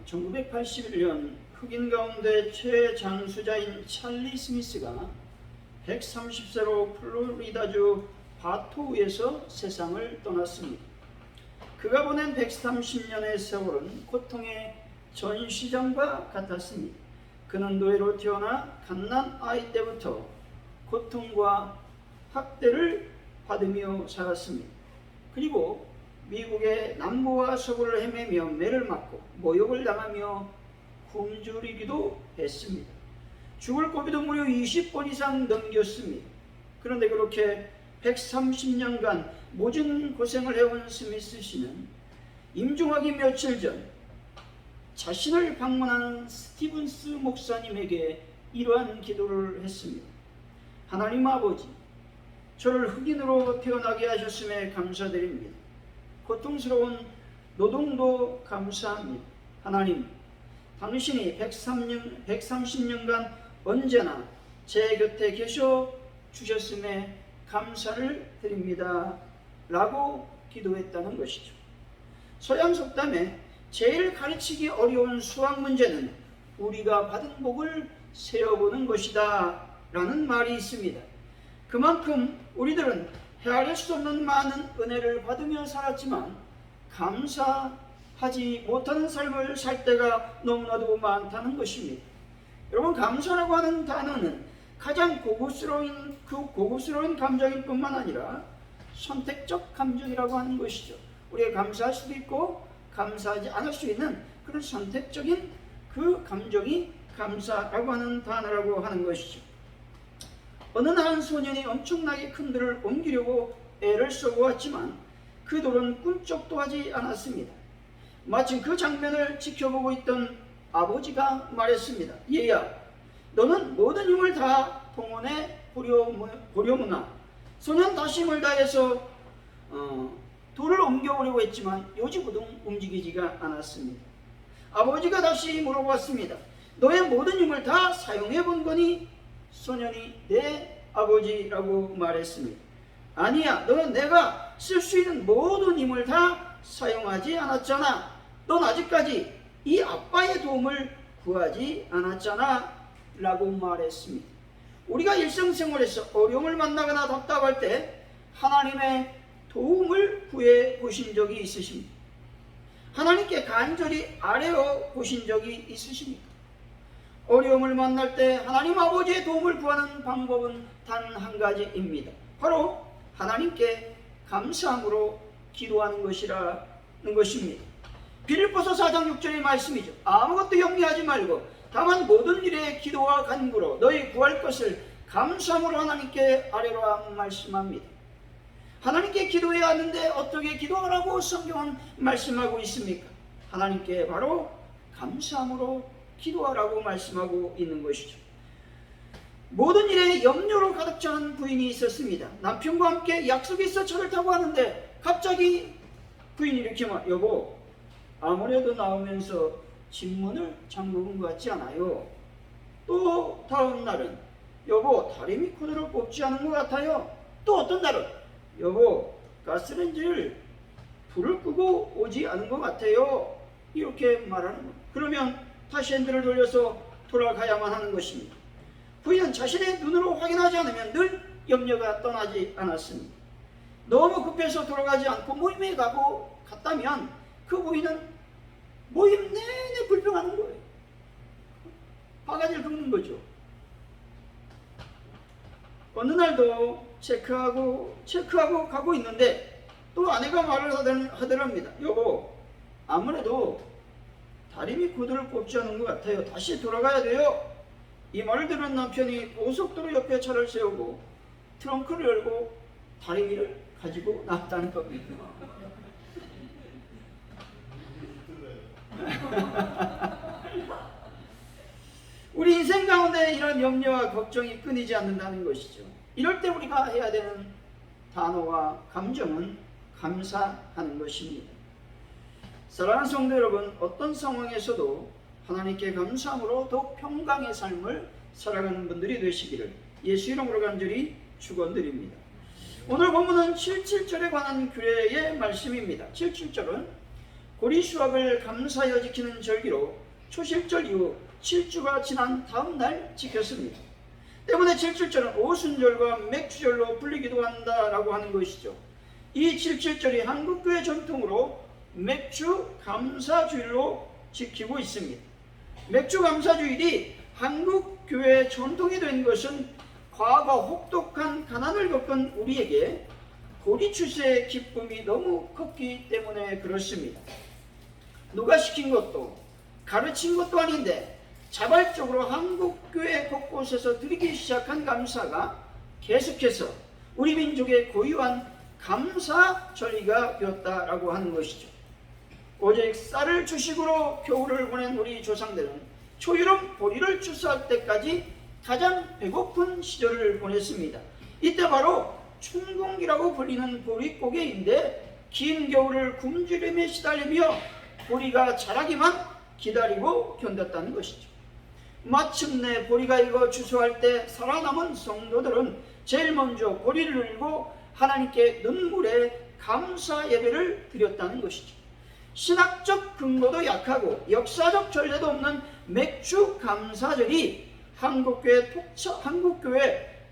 1981년 흑인 가운데 최장수자인 찰리 스미스가 130세로 플로리다주 바토우에서 세상을 떠났습니다. 그가 보낸 130년의 세월은 고통의 전시장과 같았습니다. 그는 노예로 태어나 갓난 아이 때부터 고통과 학대를 받으며 살았습니다. 그리고 미국의 남부와 서부를 헤매며 매를 맞고 모욕을 당하며 굶주리기도 했습니다. 죽을 고비도 무려 20번 이상 넘겼습니다. 그런데 그렇게 130년간 모진 고생을 해온 스미스 씨는 임종하기 며칠 전 자신을 방문한 스티븐스 목사님에게 이러한 기도를 했습니다. 하나님 아버지, 저를 흑인으로 태어나게 하셨음에 감사드립니다. 고통스러운 노동도 감사합니다. 하나님, 당신이 130년간 언제나 제 곁에 계셔 주셨음에 감사를 드립니다. 라고 기도했다는 것이죠. 서양 속담에 제일 가르치기 어려운 수학 문제는 우리가 받은 복을 세어보는 것이다 라는 말이 있습니다. 그만큼 우리들은 헤아릴 수 없는 많은 은혜를 받으며 살았지만 감사하지 못하는 삶을 살 때가 너무나도 많다는 것입니다. 여러분, 감사라고 하는 단어는 가장 고급스러운 감정일 뿐만 아니라 선택적 감정이라고 하는 것이죠. 우리가 감사할 수도 있고 감사하지 않을 수 있는 그런 선택적인 그 감정이 감사라고 하는 단어라고 하는 것이죠. 어느 날 한 소년이 엄청나게 큰 돌을 옮기려고 애를 써보았지만 그 돌은 꿈쩍도 하지 않았습니다. 마침 그 장면을 지켜보고 있던 아버지가 말했습니다. 얘야, 너는 모든 힘을 다 동원해 보려무나. 소년 다시 힘을 다해서 돌을 옮겨오려고 했지만 요지부동 움직이지가 않았습니다. 아버지가 다시 물어봤습니다. 너의 모든 힘을 다 사용해 본 거니? 소년이 네, 아버지라고 말했습니다. 아니야, 너는 내가 쓸 수 있는 모든 힘을 다 사용하지 않았잖아. 넌 아직까지 이 아빠의 도움을 구하지 않았잖아 라고 말했습니다. 우리가 일상생활에서 어려움을 만나거나 답답할 때 하나님의 도움을 구해 보신 적이 있으십니까? 하나님께 간절히 아뢰어 보신 적이 있으십니까? 어려움을 만날 때 하나님 아버지의 도움을 구하는 방법은 단 한 가지입니다. 바로 하나님께 감사함으로 기도하는 것이라는 것입니다. 빌립보서 4장 6절의 말씀이죠. 아무것도 염려하지 말고 다만 모든 일에 기도와 간구로 너희 구할 것을 감사함으로 하나님께 아뢰라 말씀합니다. 하나님께 기도해야 하는데 어떻게 기도하라고 성경은 말씀하고 있습니까? 하나님께 바로 감사함으로 기도하라고 말씀하고 있는 것이죠. 모든 일에 염려로 가득 찬 부인이 있었습니다. 남편과 함께 약속이 있어 차를 타고 하는데 갑자기 부인이 이렇게 말, 여보, 아무래도 나오면서 집문을 잠그은 것 같지 않아요? 또 다음 날은 여보, 다리미 코드를 뽑지 않은 것 같아요. 또 어떤 날은 여보, 가스레인지를 불을 끄고 오지 않은 것 같아요. 이렇게 말하는 겁니다. 그러면 다시 핸들을 돌려서 돌아가야만 하는 것입니다. 부인은 자신의 눈으로 확인하지 않으면 늘 염려가 떠나지 않았습니다. 너무 급해서 돌아가지 않고 모임에 갔다면 그 부인은 모임 내내 불평하는 거예요. 바가지를 긁는 거죠. 어느 날도 체크하고 가고 있는데 또 아내가 말을 하더랍니다. 여보, 아무래도 다리미 코드를 뽑지 않은 것 같아요. 다시 돌아가야 돼요. 이 말을 들은 남편이 고속도로 옆에 차를 세우고 트렁크를 열고 다리미를 가지고 나왔다는 겁니다. 우리 인생 가운데 이런 염려와 걱정이 끊이지 않는다는 것이죠. 이럴 때 우리가 해야 되는 단어와 감정은 감사하는 것입니다. 사랑하는 성도 여러분, 어떤 상황에서도 하나님께 감사함으로 더욱 평강의 삶을 살아가는 분들이 되시기를 예수 이름으로 간절히 축원드립니다. 오늘 본문은 77절에 관한 규례의 말씀입니다. 77절은 보리 수확을 감사하여 지키는 절기로 초실절 이후 7주가 지난 다음 날 지켰습니다. 때문에 7.7절은 오순절과 맥주절로 불리기도 한다라고 하는 것이죠. 이 7.7절이 한국교회 전통으로 맥주 감사주일로 지키고 있습니다. 맥주 감사주일이 한국교회 전통이 된 것은 과거 혹독한 가난을 겪은 우리에게 보리 출세의 기쁨이 너무 컸기 때문에 그렇습니다. 누가 시킨 것도 가르친 것도 아닌데 자발적으로 한국교회 곳곳에서 드리기 시작한 감사가 계속해서 우리 민족의 고유한 감사 절기가 되었다라고 하는 것이죠. 오직 쌀을 주식으로 겨울을 보낸 우리 조상들은 초여름 보리를 추수할 때까지 가장 배고픈 시절을 보냈습니다. 이때 바로 춘공기라고 불리는 보릿고개인데 긴 겨울을 굶주림에 시달리며 보리가 자라기만 기다리고 견뎠다는 것이죠. 마침내 보리가 익어 추수할 때 살아남은 성도들은 제일 먼저 보리를 들고 하나님께 눈물의 감사 예배를 드렸다는 것이죠. 신학적 근거도 약하고 역사적 전례도 없는 맥주 감사절이 한국교회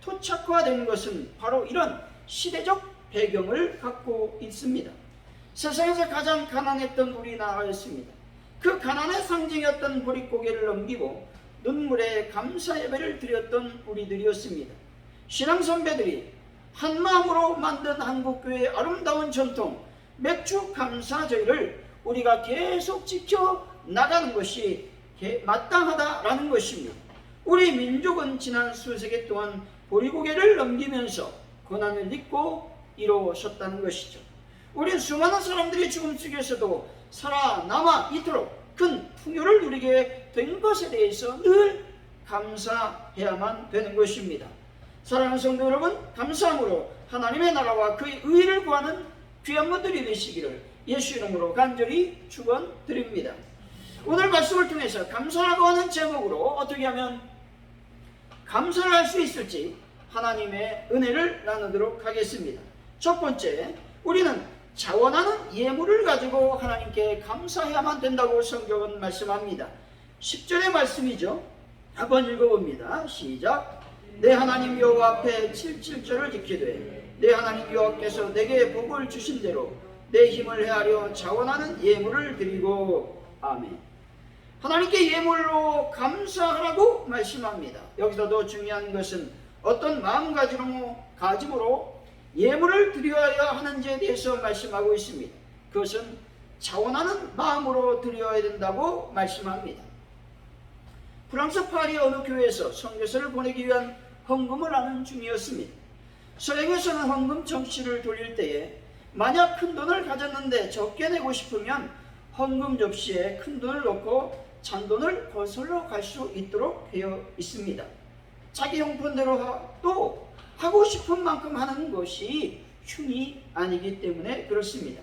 토착화된 것은 바로 이런 시대적 배경을 갖고 있습니다. 세상에서 가장 가난했던 우리나라였습니다. 그 가난의 상징이었던 보릿고개를 넘기고 눈물의 감사 예배를 드렸던 우리들이었습니다. 신앙 선배들이 한마음으로 만든 한국교회의 아름다운 전통 맥주 감사절을 우리가 계속 지켜나가는 것이 마땅하다라는 것입니다. 우리 민족은 지난 수세기 동안 보릿고개를 넘기면서 고난을 잊고 이루어졌다는 것이죠. 우린 수많은 사람들이 죽음 속에서도 살아남아 있도록 큰 풍요를 누리게 된 것에 대해서 늘 감사해야만 되는 것입니다. 사랑하는 성도 여러분, 감사함으로 하나님의 나라와 그의 의를 구하는 귀한 분들이 되시기를 예수 이름으로 간절히 축원드립니다. 오늘 말씀을 통해서 감사라고 하는 제목으로 어떻게 하면 감사를 할 수 있을지 하나님의 은혜를 나누도록 하겠습니다. 첫 번째, 우리는 자원하는 예물을 가지고 하나님께 감사해야만 된다고 성경은 말씀합니다. 10절의 말씀이죠. 한번 읽어봅니다. 시작. 내 하나님 여호와 앞에 7절을 지키되 내 하나님 여호와께서 내게 복을 주신 대로 내 힘을 헤아려 자원하는 예물을 드리고. 아멘. 하나님께 예물로 감사하라고 말씀합니다. 여기서도 중요한 것은 어떤 마음가짐으로 예물을 드려야 하는지에 대해서 말씀하고 있습니다. 그것은 자원하는 마음으로 드려야 된다고 말씀합니다. 프랑스 파리 어느 교회에서 선교사를 보내기 위한 헌금을 하는 중이었습니다. 서양에서는 헌금 접시를 돌릴 때에 만약 큰 돈을 가졌는데 적게 내고 싶으면 헌금 접시에 큰 돈을 넣고 잔돈을 거슬러 갈 수 있도록 되어 있습니다. 자기 형편대로 또 하고 싶은 만큼 하는 것이 흉이 아니기 때문에 그렇습니다.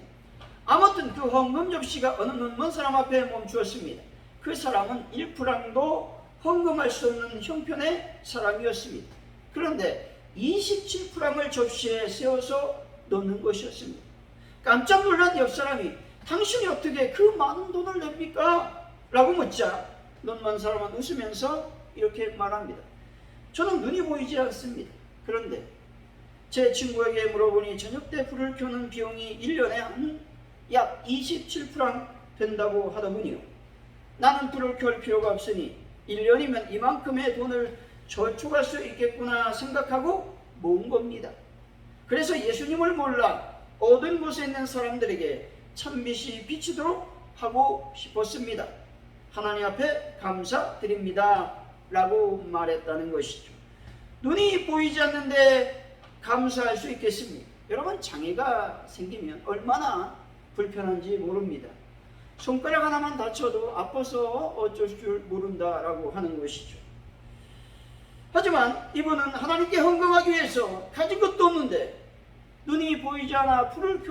아무튼 그 헌금 접시가 어느 눈먼 사람 앞에 멈추었습니다. 그 사람은 1프랑도 헌금할 수 없는 형편의 사람이었습니다. 그런데 27프랑을 접시에 세워서 넣는 것이었습니다. 깜짝 놀란 옆 사람이 당신이 어떻게 그 많은 돈을 냅니까? 라고 묻자 눈먼 사람은 웃으면서 이렇게 말합니다. 저는 눈이 보이지 않습니다. 그런데 제 친구에게 물어보니 저녁 때 불을 켜는 비용이 1년에 약 27프랑 된다고 하더군요. 나는 불을 켤 필요가 없으니 1년이면 이만큼의 돈을 저축할 수 있겠구나 생각하고 모은 겁니다. 그래서 예수님을 몰라 어두운 곳에 있는 사람들에게 참빛이 비치도록 하고 싶었습니다. 하나님 앞에 감사드립니다 라고 말했다는 것이죠. 눈이 보이지 않는데 감사할 수 있겠습니까? 여러분, 장애가 생기면 얼마나 불편한지 모릅니다. 손가락 하나만 다쳐도 아파서 어쩔 줄 모른다라고 하는 것이죠. 하지만 이분은 하나님께 헌금하기 위해서 가진 것도 없는데 눈이 보이지 않아 불을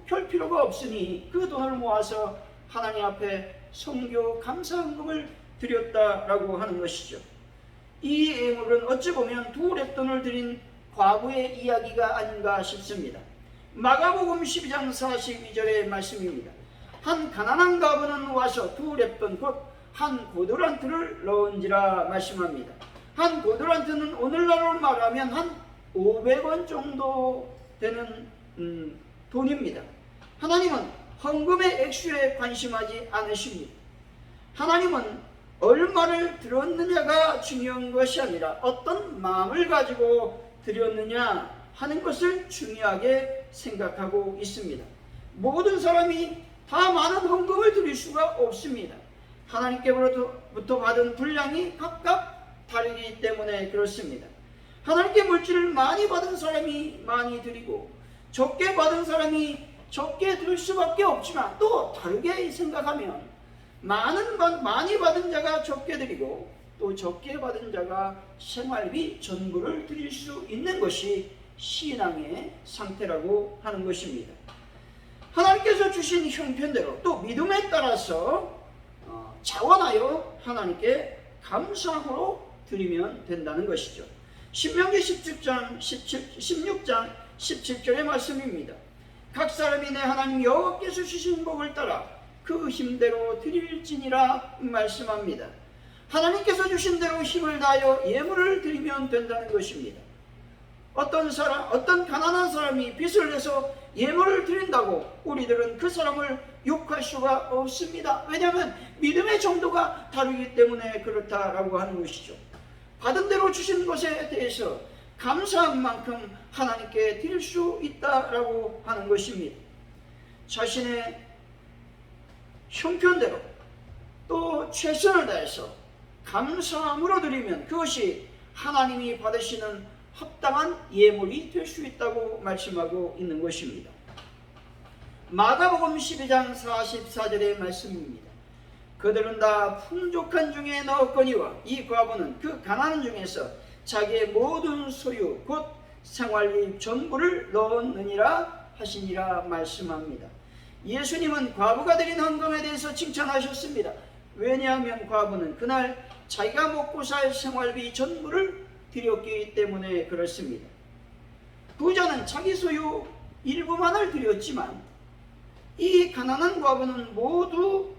켤 필요가 없으니 그 돈을 모아서 하나님 앞에 선교 감사 헌금을 드렸다라고 하는 것이죠. 이 예물은 어찌 보면 두 랩돈을 드린 과거의 이야기가 아닌가 싶습니다. 마가복음 12장 42절의 말씀입니다. 한 가난한 과부는 와서 두 렙돈 곧 한 고두란트를 넣은지라 말씀합니다. 한 고두란트는 오늘날로 말하면 한 500원 정도 되는 돈입니다. 하나님은 헌금의 액수에 관심하지 않으십니다. 하나님은 얼마를 드렸느냐가 중요한 것이 아니라 어떤 마음을 가지고 드렸느냐 하는 것을 중요하게 생각하고 있습니다. 모든 사람이 다 많은 헌금을 드릴 수가 없습니다. 하나님께로부터 받은 분량이 각각 다르기 때문에 그렇습니다. 하나님께 물질을 많이 받은 사람이 많이 드리고 적게 받은 사람이 적게 드릴 수밖에 없지만 또 다르게 생각하면 많이 받은 자가 적게 드리고 또 적게 받은 자가 생활비 전부를 드릴 수 있는 것이 신앙의 상태라고 하는 것입니다. 하나님께서 주신 형편대로 또 믿음에 따라서 자원하여 하나님께 감사함으로 드리면 된다는 것이죠. 신명기 16장 17절의 말씀입니다. 각 사람이 내 하나님 여호와께서 주신 복을 따라 그 힘대로 드릴지니라 말씀합니다. 하나님께서 주신 대로 힘을 다하여 예물을 드리면 된다는 것입니다. 어떤 가난한 사람이 빚을 내서 예물을 드린다고 우리들은 그 사람을 욕할 수가 없습니다. 왜냐하면 믿음의 정도가 다르기 때문에 그렇다라고 하는 것이죠. 받은 대로 주신 것에 대해서 감사한 만큼 하나님께 드릴 수 있다라고 하는 것입니다. 자신의 형편대로 또 최선을 다해서 감사함으로 드리면 그것이 하나님이 받으시는 합당한 예물이 될 수 있다고 말씀하고 있는 것입니다. 마가복음 12장 44절의 말씀입니다. 그들은 다 풍족한 중에 넣었거니와 이 과부는 그 가난한 중에서 자기의 모든 소유 곧 생활비 전부를 넣었느니라 하시니라 말씀합니다. 예수님은 과부가 드린 헌금에 대해서 칭찬하셨습니다. 왜냐하면 과부는 그날 자기가 먹고 살 생활비 전부를 드렸기 때문에 그렇습니다. 부자는 자기 소유 일부만을 드렸지만 이 가난한 과부는 모두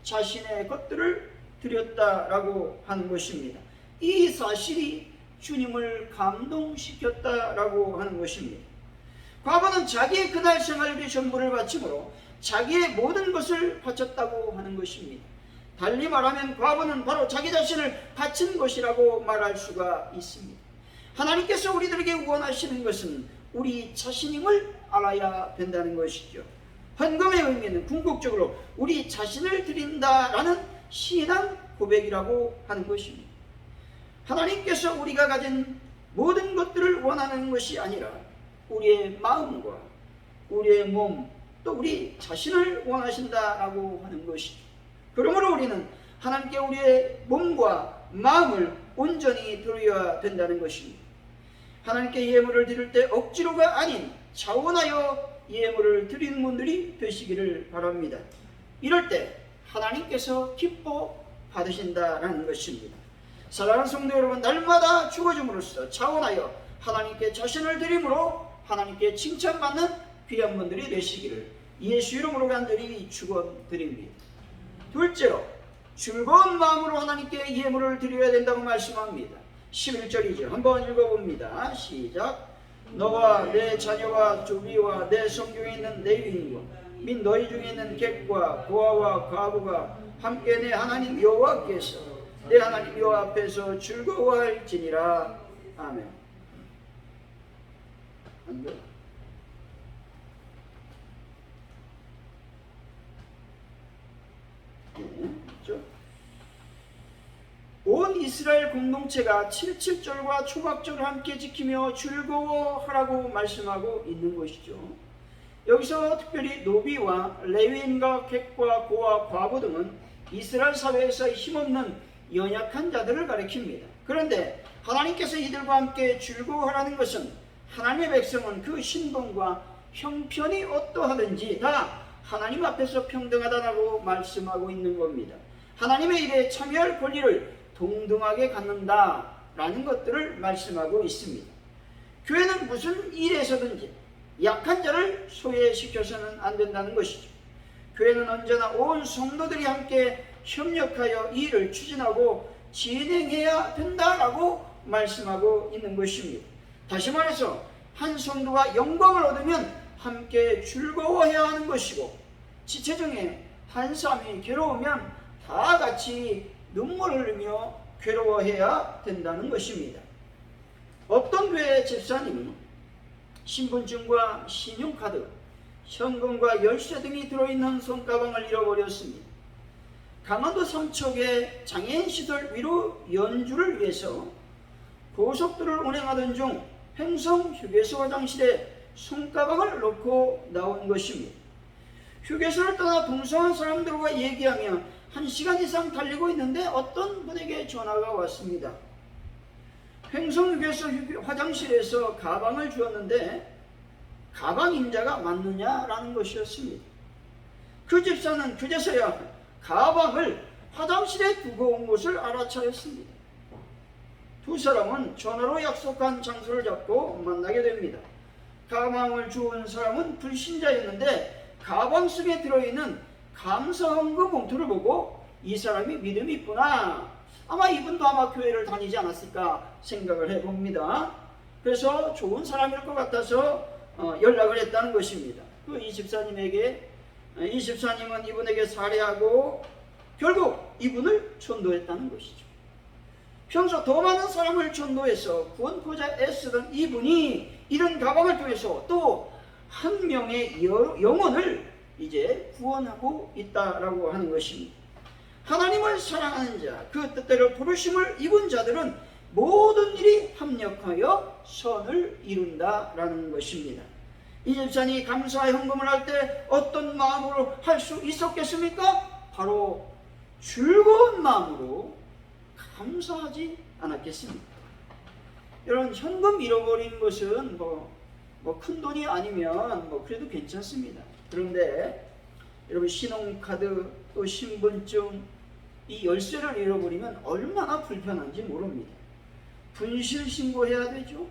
자신의 것들을 드렸다라고 하는 것입니다. 이 사실이 주님을 감동시켰다라고 하는 것입니다. 과부는 자기의 그날 생활비 전부를 바침으로 자기의 모든 것을 바쳤다고 하는 것입니다. 달리 말하면 과부는 바로 자기 자신을 바친 것이라고 말할 수가 있습니다. 하나님께서 우리들에게 원하시는 것은 우리 자신임을 알아야 된다는 것이죠. 헌금의 의미는 궁극적으로 우리 자신을 드린다라는 신앙 고백이라고 하는 것입니다. 하나님께서 우리가 가진 모든 것들을 원하는 것이 아니라 우리의 마음과 우리의 몸 또 우리 자신을 원하신다라고 하는 것이죠. 그러므로 우리는 하나님께 우리의 몸과 마음을 온전히 드려야 된다는 것입니다. 하나님께 예물을 드릴 때 억지로가 아닌 자원하여 예물을 드리는 분들이 되시기를 바랍니다. 이럴 때 하나님께서 기뻐 받으신다라는 것입니다. 사랑하는 성도 여러분, 날마다 죽어줌으로써 자원하여 하나님께 자신을 드림으로 하나님께 칭찬받는 귀한 분들이 되시기를 예수 이름으로 간절히 축원드립니다. 둘째로 즐거운 마음으로 하나님께 예물을 드려야 된다고 말씀합니다. 11절이죠. 한번 읽어봅니다. 시작. 너와 내 자녀와 조비와 내 성중에 있는 레위인과 및 너희 중에 있는 객과 고아와 과부가 함께 내 하나님 여호와께서 내 하나님 여호와 앞에서 즐거워할지니라. 아멘. 안 돼? 온 이스라엘 공동체가 77절과 초막절을 함께 지키며 즐거워하라고 말씀하고 있는 것이죠. 여기서 특별히 노비와 레위인과 객과 고아 과부 등은 이스라엘 사회에서 힘없는 연약한 자들을 가리킵니다. 그런데 하나님께서 이들과 함께 즐거워하라는 것은 하나님의 백성은 그 신분과 형편이 어떠하든지 다 하나님 앞에서 평등하다고 말씀하고 있는 겁니다. 하나님의 일에 참여할 권리를 동등하게 갖는다라는 것들을 말씀하고 있습니다. 교회는 무슨 일에서든지 약한 자를 소외시켜서는 안 된다는 것이죠. 교회는 언제나 온 성도들이 함께 협력하여 이 일을 추진하고 진행해야 된다라고 말씀하고 있는 것입니다. 다시 말해서 한 성도가 영광을 얻으면 함께 즐거워해야 하는 것이고, 지체 중에 한 사람이 괴로우면 다 같이 눈물을 흘리며 괴로워해야 된다는 것입니다. 어떤 교회 집사님이 신분증과 신용카드, 현금과 열쇠 등이 들어있는 손가방을 잃어버렸습니다. 강원도 삼척의 장애인시설 위로 연주를 위해서 고속도로를 운행하던 중 횡성 휴게소 화장실에 손가방을 놓고 나온 것입니다. 휴게소를 떠나 동성한 사람들과 얘기하며 1시간 이상 달리고 있는데 어떤 분에게 전화가 왔습니다. 횡성 휴게소 화장실에서 가방을 주었는데 가방 임자가 맞느냐라는 것이었습니다. 그 집사는 그제서야 가방을 화장실에 두고 온 것을 알아차렸습니다. 두 사람은 전화로 약속한 장소를 잡고 만나게 됩니다. 가방을 주운 사람은 불신자였는데 가방 속에 들어있는 감사헌금 봉투를 보고 이 사람이 믿음이 있구나, 아마 이분도 아마 교회를 다니지 않았을까 생각을 해봅니다. 그래서 좋은 사람일 것 같아서 연락을 했다는 것입니다. 이 집사님에게, 이 집사님은 이분에게 살해하고 결국 이분을 전도했다는 것이죠. 평소 더 많은 사람을 전도해서 구원코자 애쓰던 이분이 이런 가방을 통해서 또 한 명의 영혼을 이제 구원하고 있다라고 하는 것입니다. 하나님을 사랑하는 자, 그 뜻대로 부르심을 입은 자들은 모든 일이 합력하여 선을 이룬다라는 것입니다. 이 집사님이 감사 헌금을 할 때 어떤 마음으로 할 수 있었겠습니까? 바로 즐거운 마음으로 감사하지 않았겠습니까? 여러분, 현금 잃어버린 것은 큰 돈이 아니면 그래도 괜찮습니다. 그런데 여러분, 신용카드 또 신분증, 이 열쇠를 잃어버리면 얼마나 불편한지 모릅니다. 분실 신고해야 되죠.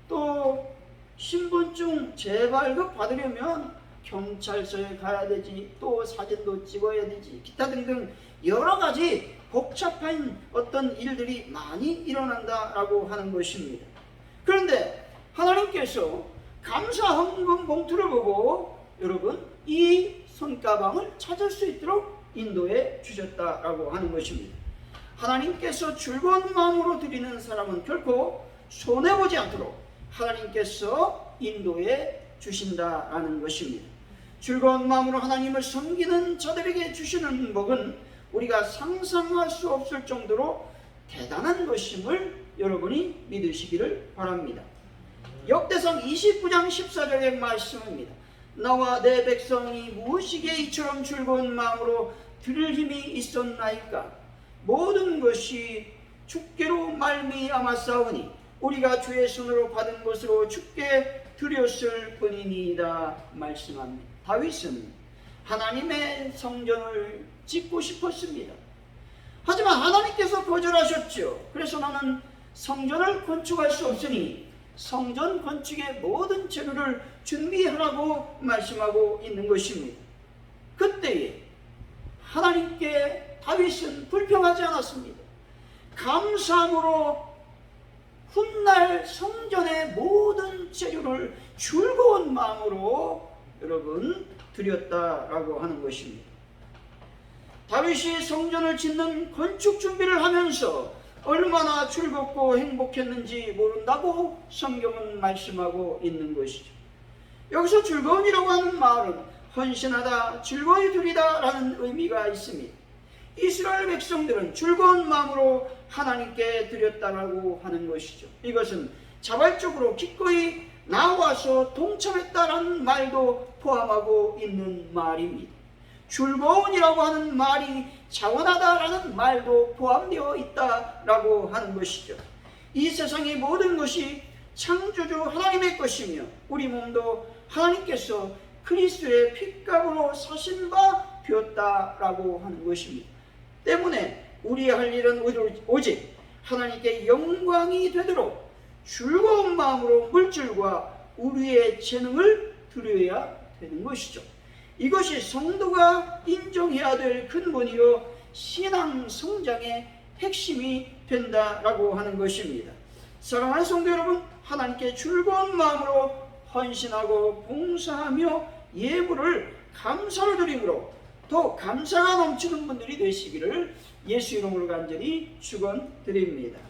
또 신분증 재발급 받으려면 경찰서에 가야 되지, 또 사진도 찍어야 되지, 기타 등등 여러 가지 복잡한 어떤 일들이 많이 일어난다라고 하는 것입니다. 그런데 하나님께서 감사 헌금 봉투를 보고 여러분, 이 손가방을 찾을 수 있도록 인도해 주셨다라고 하는 것입니다. 하나님께서 즐거운 마음으로 드리는 사람은 결코 손해보지 않도록 하나님께서 인도해 주신다라는 것입니다. 즐거운 마음으로 하나님을 섬기는 자들에게 주시는 복은 우리가 상상할 수 없을 정도로 대단한 것임을 여러분이 믿으시기를 바랍니다. 역대상 29장 14절의 말씀입니다. 나와 내 백성이 무엇이기에 이처럼 즐거운 마음으로 드릴 힘이 있었나이까? 모든 것이 주께로 말미암았사오니 우리가 주의 손으로 받은 것으로 주께 드렸을 뿐이니이다 말씀합니다. 다윗은 하나님의 성전을 짓고 싶었습니다. 하지만 하나님께서 거절하셨죠. 그래서 나는 성전을 건축할 수 없으니 성전 건축의 모든 재료를 준비하라고 말씀하고 있는 것입니다. 그때에 하나님께 다윗은 불평하지 않았습니다. 감사함으로 훗날 성전의 모든 재료를 즐거운 마음으로 여러분 드렸다라고 하는 것입니다. 다윗이 성전을 짓는 건축 준비를 하면서 얼마나 즐겁고 행복했는지 모른다고 성경은 말씀하고 있는 것이죠. 여기서 즐거움이라고 하는 말은 헌신하다, 즐거이 드리다 라는 의미가 있습니다. 이스라엘 백성들은 즐거운 마음으로 하나님께 드렸다라고 하는 것이죠. 이것은 자발적으로 기꺼이 나와서 동참했다라는 말도 포함하고 있는 말입니다. 즐거운이라고 하는 말이 자원하다라는 말도 포함되어 있다라고 하는 것이죠. 이 세상의 모든 것이 창조주 하나님의 것이며 우리 몸도 하나님께서 그리스도의 핏값으로 사신 바 되었다라고 하는 것입니다. 때문에 우리의 할 일은 오직 하나님께 영광이 되도록 즐거운 마음으로 물질과 우리의 재능을 드려야 되는 것이죠. 이것이 성도가 인정해야 될 근본이요 신앙 성장의 핵심이 된다라고 하는 것입니다. 사랑하는 성도 여러분, 하나님께 즐거운 마음으로 헌신하고 봉사하며 예물을 감사로 드림으로 더 감사가 넘치는 분들이 되시기를 예수 이름으로 간절히 축원드립니다.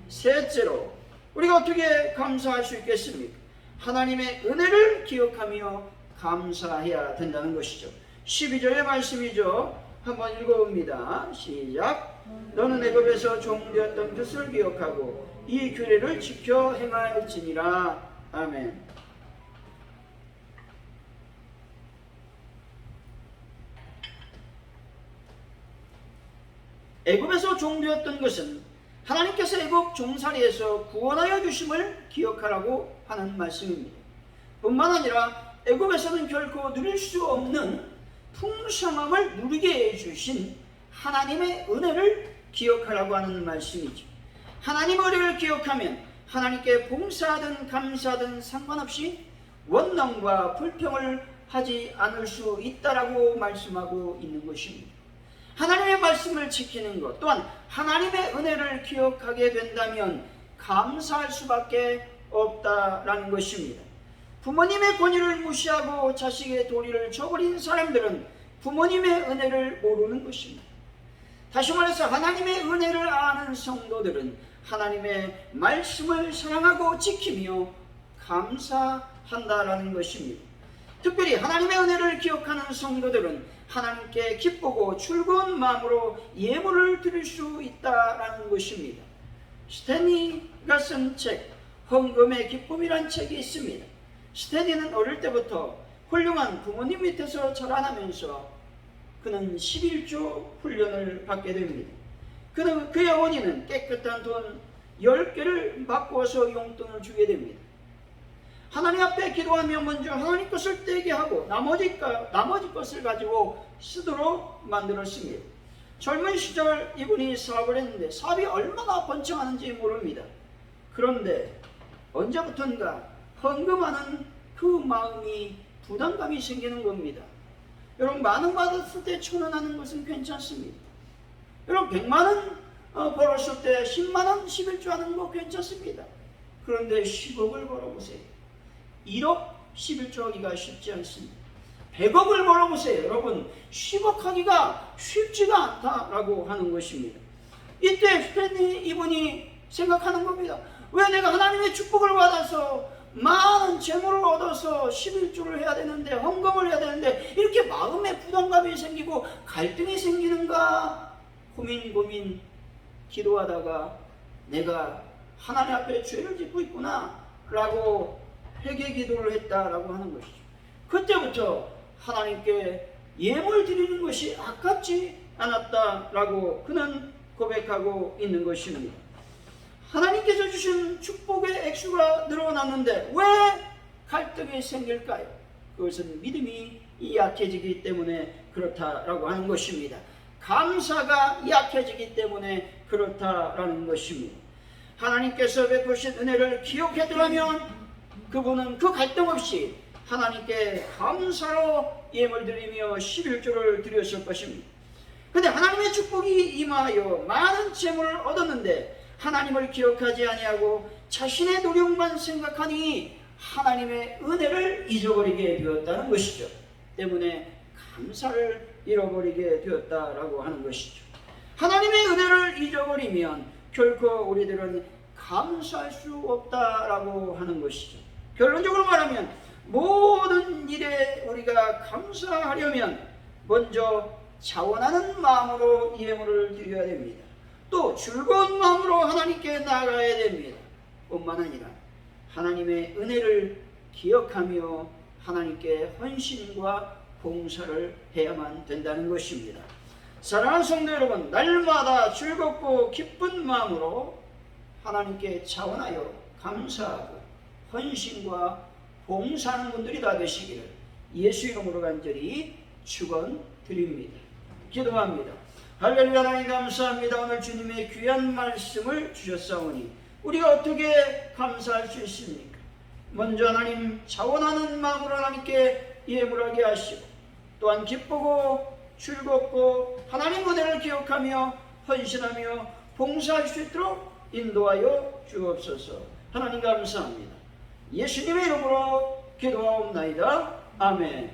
셋째로 우리가 어떻게 감사할 수 있겠습니까? 하나님의 은혜를 기억하며 감사해야 된다는 것이죠. 12절의 말씀이죠. 한번 읽어봅니다. 시작. 너는 애굽에서 종되었던 뜻을 기억하고 이 규례를 지켜 행할지니라. 아멘. 애굽에서 종되었던 것은 하나님께서 애굽 종살이에서 구원하여 주심을 기억하라고 하는 말씀입니다. 뿐만 아니라 애굽에서는 결코 누릴 수 없는 풍성함을 누리게 해주신 하나님의 은혜를 기억하라고 하는 말씀이죠. 하나님의 은혜를 기억하면 하나님께 봉사하든 감사하든 상관없이 원망과 불평을 하지 않을 수 있다라고 말씀하고 있는 것입니다. 하나님의 말씀을 지키는 것 또한 하나님의 은혜를 기억하게 된다면 감사할 수밖에 없다라는 것입니다. 부모님의 권위를 무시하고 자식의 도리를 저버린 사람들은 부모님의 은혜를 모르는 것입니다. 다시 말해서 하나님의 은혜를 아는 성도들은 하나님의 말씀을 사랑하고 지키며 감사한다라는 것입니다. 특별히 하나님의 은혜를 기억하는 성도들은 하나님께 기쁘고 즐거운 마음으로 예물을 드릴 수 있다라는 것입니다. 스탠리가 쓴 책 헌금의 기쁨이란 책이 있습니다. 스탠리는 어릴 때부터 훌륭한 부모님 밑에서 자라나면서 그는 11조 훈련을 받게 됩니다. 그의 어머니는 깨끗한 돈 10개를 바꾸어서 용돈을 주게 됩니다. 하나님 앞에 기도하며 먼저 하나님 것을 떼게 하고 나머지 것을 가지고 쓰도록 만들었습니다. 젊은 시절 이분이 사업을 했는데 사업이 얼마나 번창하는지 모릅니다. 그런데 언제부턴가 헌금하는 그 마음이 부담감이 생기는 겁니다. 여러분, 만원 받았을 때 1,000원 하는 것은 괜찮습니다. 여러분, 100만원 벌었을 때 10만원 11조 하는 거 괜찮습니다. 그런데 10억을 벌어보세요. 1억 11조 하기가 쉽지 않습니다. 100억을 벌어보세요. 여러분, 10억 하기가 쉽지가 않다라고 하는 것입니다. 이때 스탠리 이분이 생각하는 겁니다. 왜 내가 하나님의 축복을 받아서 많은 재물을 얻어서 11조를 해야 되는데, 헌금을 해야 되는데 이렇게 마음에 부담감이 생기고 갈등이 생기는가 고민 기도하다가 내가 하나님 앞에 죄를 짓고 있구나 라고 회개 기도를 했다라고 하는 것이죠. 그때부터 하나님께 예물 드리는 것이 아깝지 않았다라고 그는 고백하고 있는 것입니다. 하나님께서 주신 축복의 액수가 늘어났는데 왜 갈등이 생길까요? 그것은 믿음이 약해지기 때문에 그렇다라고 하는 것입니다. 감사가 약해지기 때문에 그렇다라는 것입니다. 하나님께서 베푸신 은혜를 기억했더라면 그분은 그 갈등 없이 하나님께 감사로 예물 드리며 11조를 드렸을 것입니다. 그런데 하나님의 축복이 임하여 많은 재물을 얻었는데 하나님을 기억하지 아니하고 자신의 노력만 생각하니 하나님의 은혜를 잊어버리게 되었다는 것이죠. 때문에 감사를 잃어버리게 되었다라고 하는 것이죠. 하나님의 은혜를 잊어버리면 결코 우리들은 감사할 수 없다라고 하는 것이죠. 결론적으로 말하면 모든 일에 우리가 감사하려면 먼저 자원하는 마음으로 예물을 드려야 됩니다. 또 즐거운 마음으로 하나님께 나아가야 됩니다. 뿐만 아니라 하나님의 은혜를 기억하며 하나님께 헌신과 봉사를 해야만 된다는 것입니다. 사랑하는 성도 여러분, 날마다 즐겁고 기쁜 마음으로 하나님께 자원하여 감사하고 헌신과 봉사하는 분들이 다 되시기를 예수 이름으로 간절히 축원드립니다. 기도합니다. 할렐루야. 하나님 감사합니다. 오늘 주님의 귀한 말씀을 주셨사오니 우리가 어떻게 감사할 수 있습니까? 먼저 하나님 자원하는 마음으로 하나님께 예물하게 하시고 또한 기쁘고 즐겁고 하나님 은혜를 기억하며 헌신하며 봉사할 수 있도록 인도하여 주옵소서. 하나님 감사합니다. 예수님의 이름으로 기도하옵나이다. 아멘.